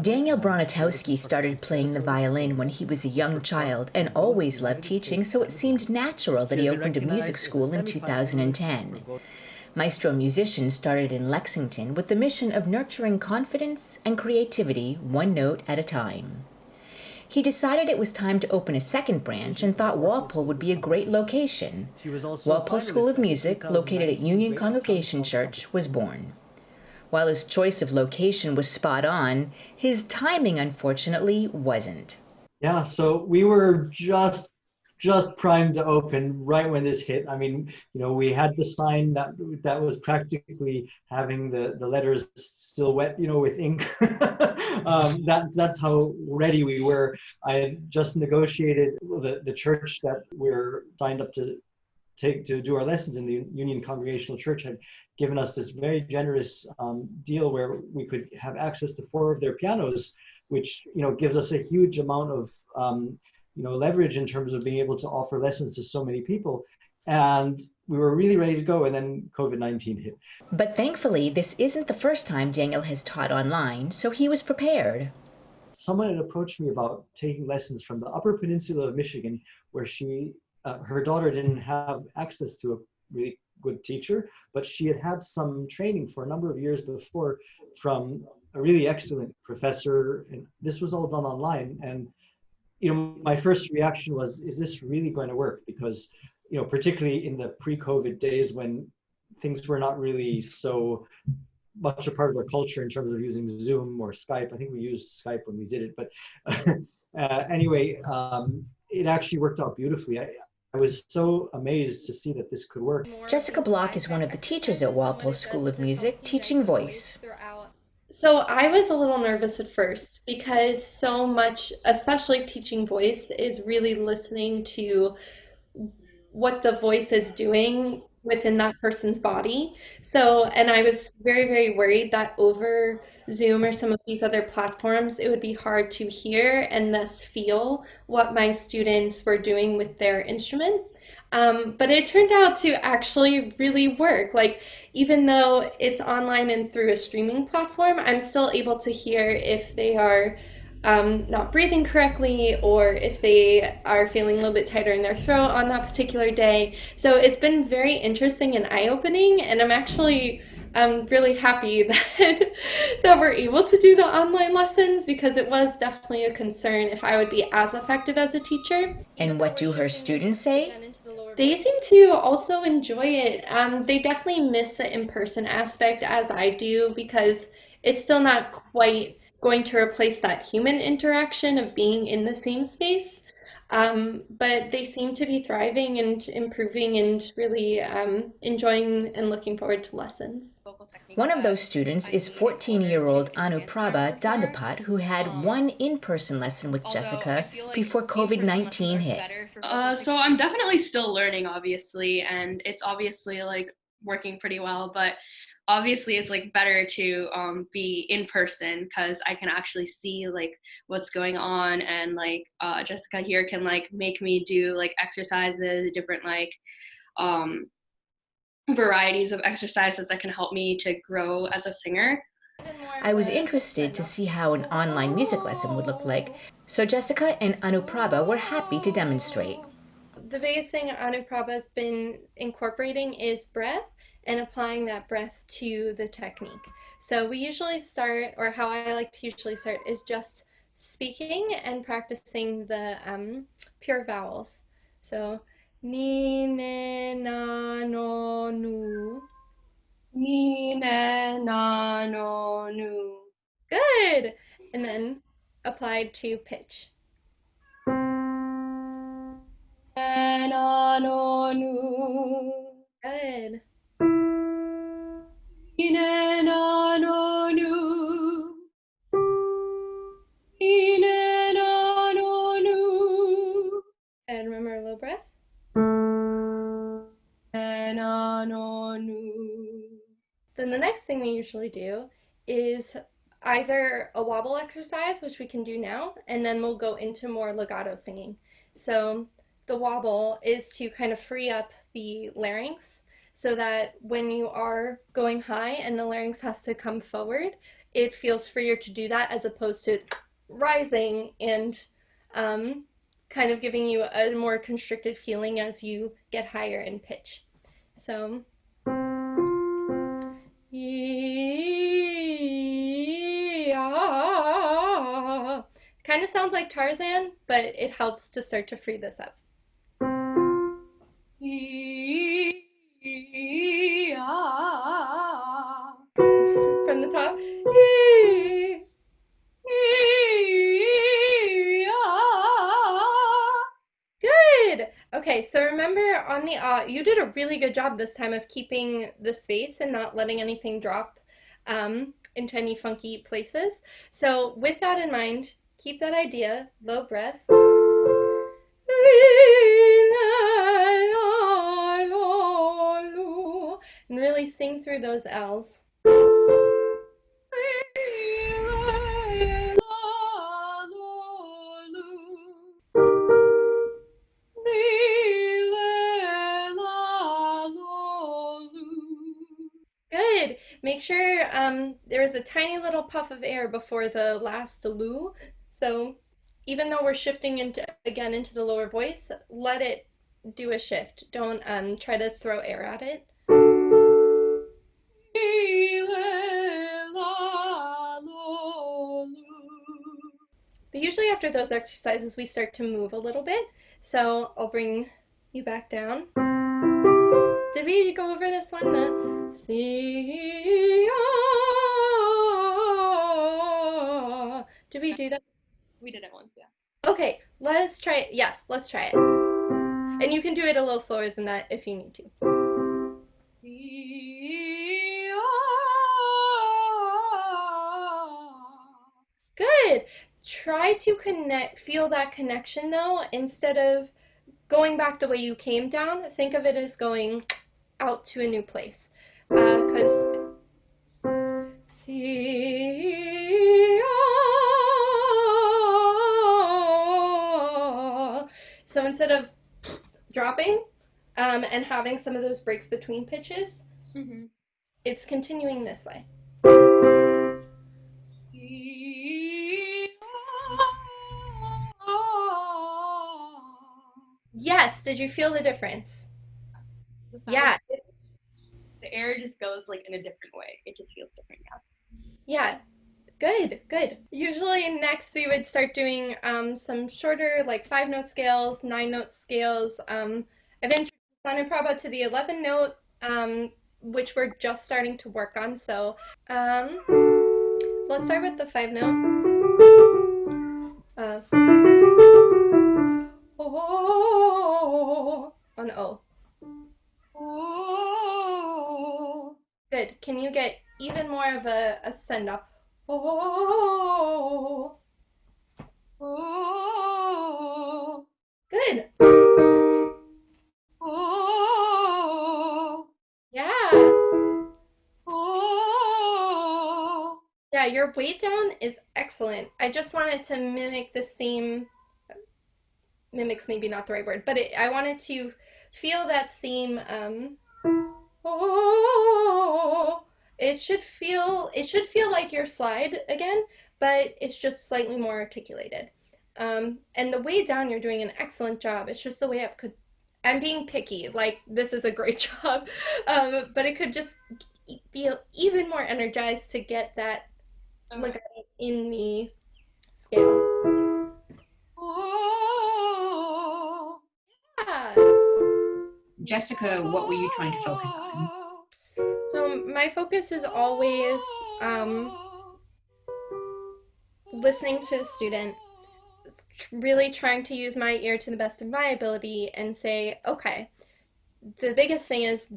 Daniel Bronatowski started playing the violin when he was a young child and always loved teaching, so it seemed natural that he opened a music school in 2010. Maestro Musicians started in Lexington with the mission of nurturing confidence and creativity one note at a time. He decided it was time to open a second branch and thought Walpole would be a great location. Walpole School of Music, located at Union Congregation Church, was born. While his choice of location was spot on, his timing unfortunately wasn't. Yeah, so we were just primed to open right when this hit. I mean, we had the sign that was practically having the letters still wet, with ink. That's how ready we were. I had just negotiated the church that we're signed up to do our lessons in. The Union Congregational Church had given us this very generous deal where we could have access to 4 of their pianos, which gives us a huge amount of leverage in terms of being able to offer lessons to so many people. And we were really ready to go, and then COVID-19 hit. But thankfully, this isn't the first time Daniel has taught online, so he was prepared. Someone had approached me about taking lessons from the Upper Peninsula of Michigan, where her daughter didn't have access to a really good teacher, but she had had some training for a number of years before from a really excellent professor, and this was all done online. And my first reaction was, is this really going to work? Because particularly in the pre-COVID days when things were not really so much a part of our culture in terms of using Zoom or Skype. I think we used Skype when we did it, but anyway, it actually worked out beautifully. I was so amazed to see that this could work. Jessica Block is one of the teachers at Walpole School of Music, teaching voice. So I was a little nervous at first because so much, especially teaching voice, is really listening to what the voice is doing within that person's body. So, and I was very, very worried that over Zoom or some of these other platforms, it would be hard to hear and thus feel what my students were doing with their instrument. But it turned out to actually really work. Like, even though it's online and through a streaming platform, I'm still able to hear if they are not breathing correctly or if they are feeling a little bit tighter in their throat on that particular day. So it's been very interesting and eye-opening, and I'm actually really happy that we're able to do the online lessons, because it was definitely a concern if I would be as effective as a teacher. And what do her students say? They seem to also enjoy it. They definitely miss the in-person aspect, as I do, because it's still not quite going to replace that human interaction of being in the same space. But they seem to be thriving and improving and really enjoying and looking forward to lessons. One of those students is 14-year-old Anuprabha Dandapat, who had one in-person lesson with Jessica before COVID-19 hit. So I'm definitely still learning, obviously, and it's obviously like working pretty well, but obviously it's like better to be in person, because I can actually see like what's going on, and like Jessica here can like make me do like exercises, different like varieties of exercises that can help me to grow as a singer. I was interested to see how an online music lesson would look like, so Jessica and Anuprabha were happy to demonstrate. The biggest thing Anuprabha's been incorporating is breath and applying that breath to the technique. So we usually start, or how I like to usually start, is just speaking and practicing the pure vowels. So ni, ne, na, no, nu. Ni, ne, na, no, nu. Good! And then applied to pitch. Ne, na, no, nu. Good. Ni, ne, na, no, nu. Ni, ne, na, no, nu. And remember a little breath. Ne, na, no, nu. Then the next thing we usually do is either a wobble exercise, which we can do now, and then we'll go into more legato singing. So the wobble is to kind of free up the larynx so that when you are going high and the larynx has to come forward, it feels freer to do that as opposed to rising and kind of giving you a more constricted feeling as you get higher in pitch. So, yeah. Kind of sounds like Tarzan, but it helps to start to free this up. From the top. Good. Okay, so remember on the you did a really good job this time of keeping the space and not letting anything drop into any funky places. So with that in mind, keep that idea, low breath. And really sing through those L's. Good. Make sure there is a tiny little puff of air before the last lu. So even though we're shifting into the lower voice, let it do a shift. Don't try to throw air at it. But usually after those exercises, we start to move a little bit. So I'll bring you back down. Did we go over this one? Did we do that? We did it once, yeah. Okay, let's try it. Yes, let's try it. And you can do it a little slower than that if you need to. Good. Try to feel that connection though, instead of going back the way you came down. Think of it as going out to a new place. Because so instead of dropping and having some of those breaks between pitches, it's continuing this way. Yes, did you feel the difference? Yeah. The air just goes like in a different way. It just feels different now. Yeah. Good, good. Usually next we would start doing some shorter, like 5-note scales, 9-note scales. I've introduced Prabha to the 11-note, which we're just starting to work on. So let's start with the 5-note. On O. Good. Can you get even more of a send off? Good. Yeah. Yeah, your weight down is excellent. I just wanted to mimic the same, mimic's maybe not the right word, but I wanted to feel that same, it should feel like your slide again, but it's just slightly more articulated. And the way down, you're doing an excellent job. It's just the way up could, I'm being picky, like this is a great job, but it could just feel even more energized to get that like in the scale. Yeah. Jessica, what were you trying to focus on? So my focus is always listening to the student, really trying to use my ear to the best of my ability and say, okay, the biggest thing is,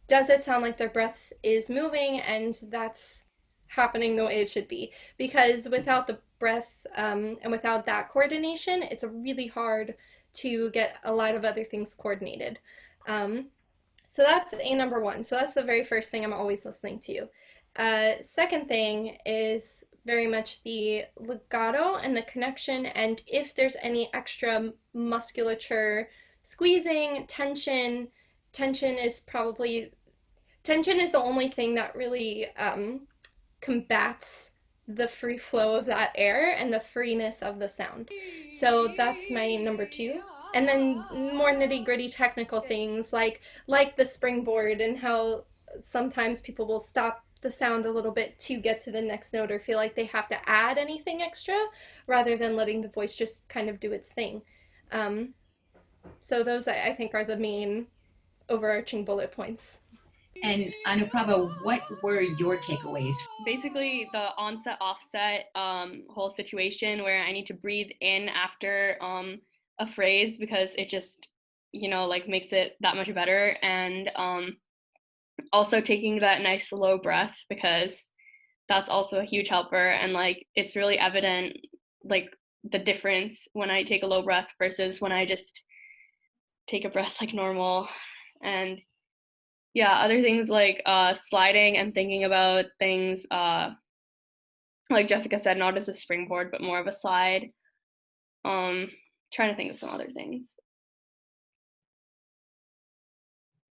does it sound like their breath is moving and that's happening the way it should be? Because without the breath and without that coordination, it's really hard to get a lot of other things coordinated. So that's number one. So that's the very first thing I'm always listening to. Second thing is very much the legato and the connection, and if there's any extra musculature, squeezing, tension is the only thing that really combats the free flow of that air and the freeness of the sound. So that's my number two. And then more nitty gritty technical things like the springboard and how sometimes people will stop the sound a little bit to get to the next note or feel like they have to add anything extra rather than letting the voice just kind of do its thing. Um, so those I think are the main overarching bullet points. And Anuprabha, what were your takeaways? Basically, the onset offset whole situation where I need to breathe in after a phrase because it just, like makes it that much better. And also taking that nice slow breath because that's also a huge helper. And like it's really evident, like the difference when I take a low breath versus when I just take a breath like normal. And yeah, other things like sliding and thinking about things like Jessica said, not as a springboard but more of a slide. Trying to think of some other things.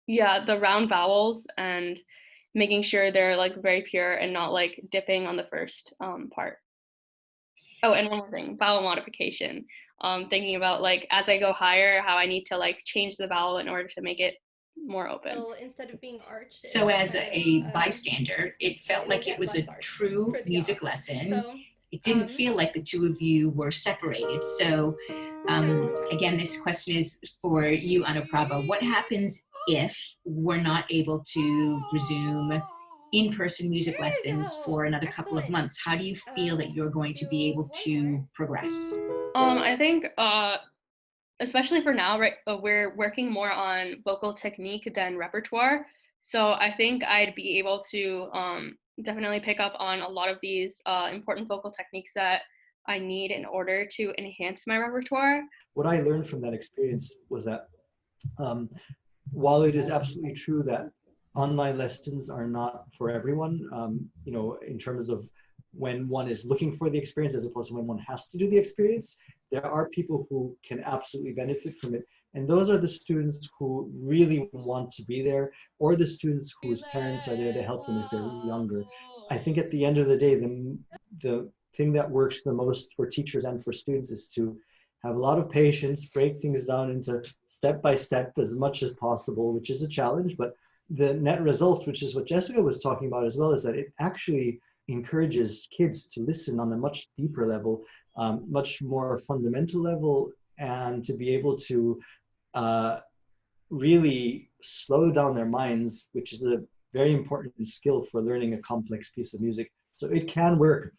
Yeah, the round vowels and making sure they're like very pure and not like dipping on the first part. Oh, and one more thing, vowel modification. Thinking about like as I go higher, how I need to like change the vowel in order to make it more open. So instead of being arched. So as a bystander, it felt like it was a true music lesson. So, it didn't feel like the two of you were separated. So again, this question is for you, Anuprabha. What happens if we're not able to resume in-person music lessons for another couple of months? How do you feel that you're going to be able to progress? I think especially for now, right, we're working more on vocal technique than repertoire. So I think I'd be able to definitely pick up on a lot of these important vocal techniques that I need in order to enhance my repertoire. What I learned from that experience was that while it is absolutely true that online lessons are not for everyone, in terms of when one is looking for the experience as opposed to when one has to do the experience, there are people who can absolutely benefit from it. And those are the students who really want to be there, or the students whose parents are there to help them if they're younger. I think at the end of the day, the thing that works the most for teachers and for students is to have a lot of patience, break things down into step by step as much as possible, which is a challenge. But the net result, which is what Jessica was talking about as well, is that it actually encourages kids to listen on a much deeper level, much more fundamental level, and to be able to really slow down their minds, which is a very important skill for learning a complex piece of music. So it can work.